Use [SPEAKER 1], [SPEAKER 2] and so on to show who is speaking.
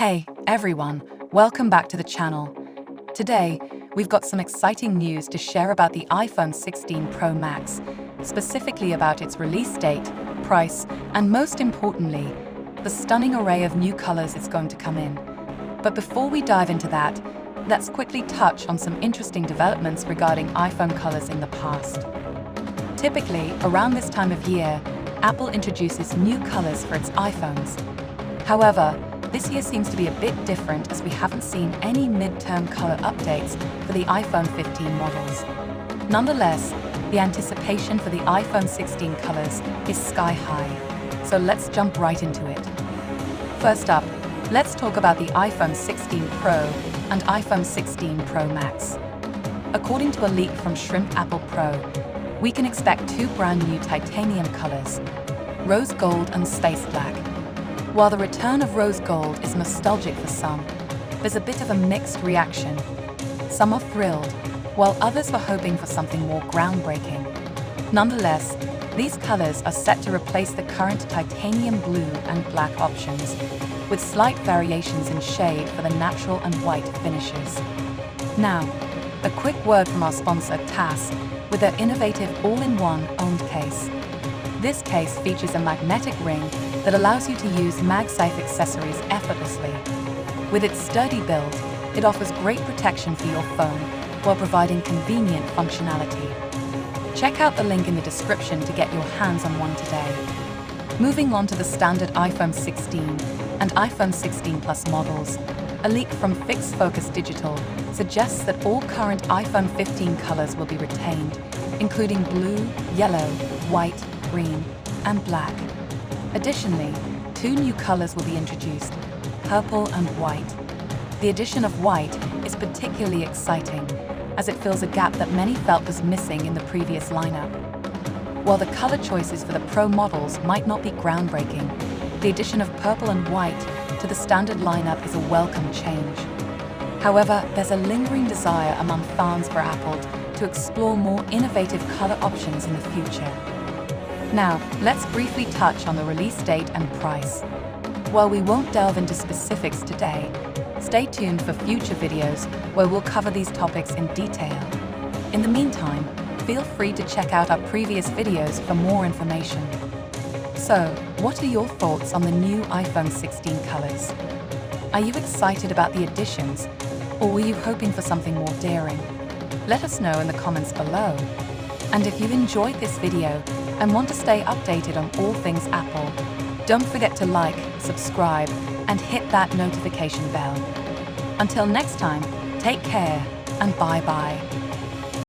[SPEAKER 1] Hey, everyone, welcome back to the channel. Today, we've got some exciting news to share about the iPhone 16 Pro Max, specifically about its release date, price, and most importantly, the stunning array of new colors it's going to come in. But before we dive into that, let's quickly touch on some interesting developments regarding iPhone colors in the past. Typically, around this time of year, Apple introduces new colors for its iPhones. However, this year seems to be a bit different as we haven't seen any mid-term color updates for the iPhone 15 models. Nonetheless, the anticipation for the iPhone 16 colors is sky high, so let's jump right into it. First up, let's talk about the iPhone 16 Pro and iPhone 16 Pro Max. According to a leak from Shrimp Apple Pro, we can expect two brand new titanium colors, rose gold and space black. While the return of rose gold is nostalgic for some, there's a bit of a mixed reaction. Some are thrilled, while others were hoping for something more groundbreaking. Nonetheless, these colors are set to replace the current titanium blue and black options, with slight variations in shade for the natural and white finishes. Now, a quick word from our sponsor TAS with their innovative all-in-one owned case. This case features a magnetic ring that allows you to use MagSafe accessories effortlessly. With its sturdy build, it offers great protection for your phone while providing convenient functionality. Check out the link in the description to get your hands on one today. Moving on to the standard iPhone 16 and iPhone 16 Plus models, a leak from Fix Focus Digital suggests that all current iPhone 15 colors will be retained, including blue, yellow, white, green, and black. Additionally, two new colors will be introduced, purple and white. The addition of white is particularly exciting, as it fills a gap that many felt was missing in the previous lineup. While the color choices for the Pro models might not be groundbreaking, the addition of purple and white to the standard lineup is a welcome change. However, there's a lingering desire among fans for Apple to explore more innovative color options in the future. Now, let's briefly touch on the release date and price. While we won't delve into specifics today, stay tuned for future videos where we'll cover these topics in detail. In the meantime, feel free to check out our previous videos for more information. So, what are your thoughts on the new iPhone 16 colors? Are you excited about the additions, or were you hoping for something more daring? Let us know in the comments below. And if you've enjoyed this video and want to stay updated on all things Apple, don't forget to like, subscribe, and hit that notification bell. Until next time, take care and bye-bye.